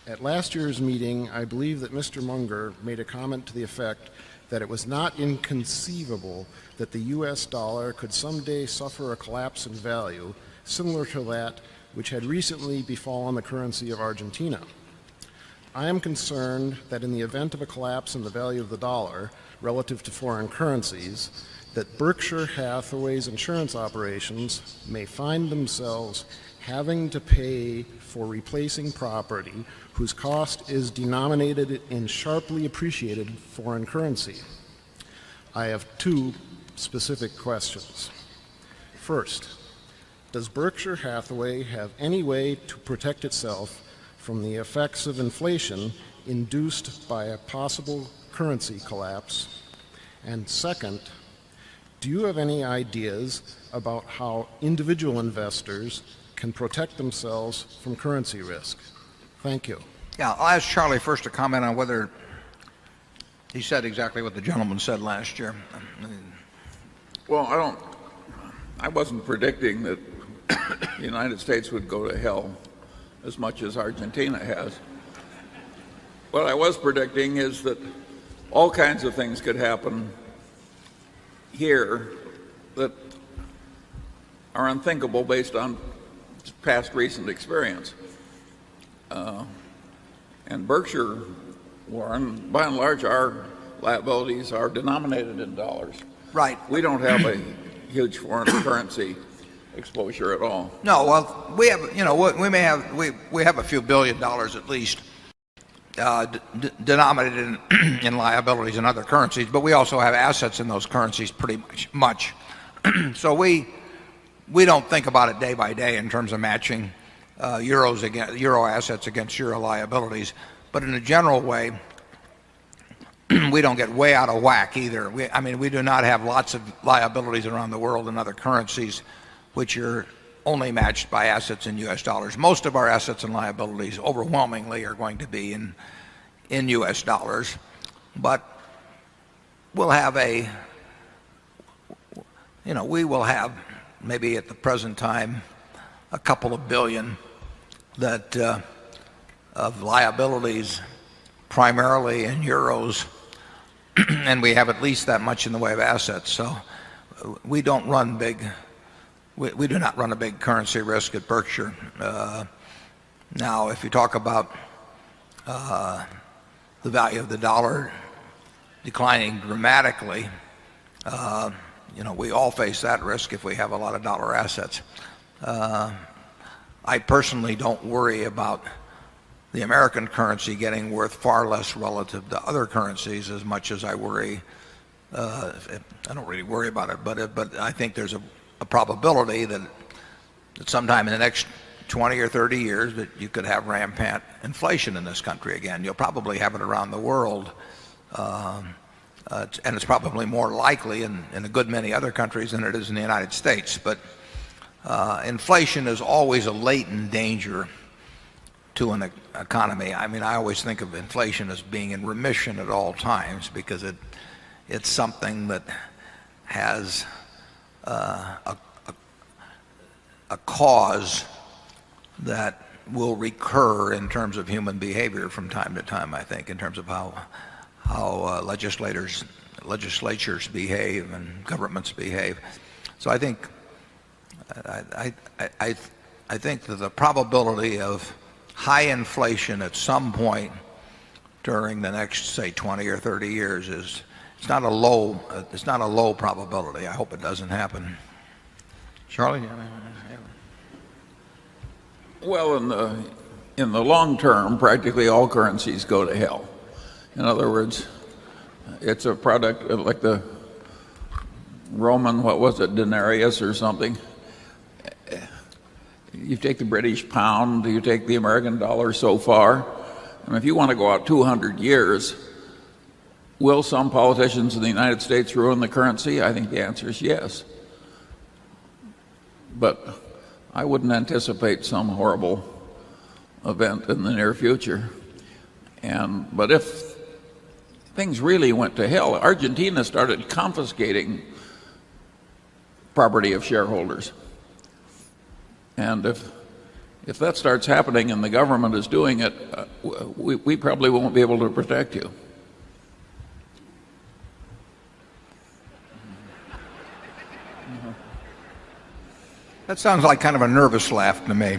At last year's meeting, I believe that Mr. Munger made a comment to the effect that it was not inconceivable that the U.S. dollar could someday suffer a collapse in value similar to that which had recently befallen the currency of Argentina. I am concerned that in the event of a collapse in the value of the dollar relative to foreign currencies, that Berkshire Hathaway's insurance operations may find themselves having to pay for replacing property whose cost is denominated in sharply appreciated foreign currency. I have two specific questions. First, does Berkshire Hathaway have any way to protect itself from the effects of inflation induced by a possible currency collapse? And second, do you have any ideas about how individual investors can protect themselves from currency risk? Thank you. Yeah, I'll ask Charlie first to comment on whether he said exactly what the gentleman said last year. Well, I wasn't predicting that the United States would go to hell as much as Argentina has. What I was predicting is that all kinds of things could happen here that are unthinkable based on past recent experience. And Berkshire, Warren, by and large, our liabilities are denominated in dollars. Right. We don't have a huge foreign currency exposure at all. No, well, we have, we have a few $billion at least denominated in liabilities and other currencies, but we also have assets in those currencies pretty much. So we don't think about it day by day in terms of matching euro assets against euro liabilities, but in a general way, we don't get way out of whack either. We do not have lots of liabilities around the world in other currencies, which are only matched by assets in U.S. dollars. Most of our assets and liabilities overwhelmingly are going to be in U.S. dollars, but we'll have we will have maybe at the present time a couple of billion that of liabilities primarily in euros, and we have at least that much in the way of assets. So we don't run big. We do not run a big currency risk at Berkshire. Now, if you talk about the value of the dollar declining dramatically, we all face that risk if we have a lot of dollar assets. I personally don't worry about the American currency getting worth far less relative to other currencies as much as I worry. I don't really worry about it, but I think there's a probability that sometime in the next 20 or 30 years that you could have rampant inflation in this country again. You'll probably have it around the world, and it's probably more likely in a good many other countries than it is in the United States. But inflation is always a latent danger to an economy. I always think of inflation as being in remission at all times because it's something that has a cause that will recur in terms of human behavior from time to time, I think, in terms of how legislatures behave and governments behave. So I think that the probability of high inflation at some point during the next, say, 20 or 30 years it's not a low probability. I hope it doesn't happen. Charlie? Well, in the long term, practically all currencies go to hell. In other words, it's a product like the Roman, what was it, denarius or something. You take the British pound, you take the American dollar so far, and if you want to go out 200 years, will some politicians in the United States ruin the currency? I think the answer is yes. But I wouldn't anticipate some horrible event in the near future. But if things really went to hell, Argentina started confiscating property of shareholders. And If that starts happening and the government is doing it, we probably won't be able to protect you. That sounds like kind of a nervous laugh to me.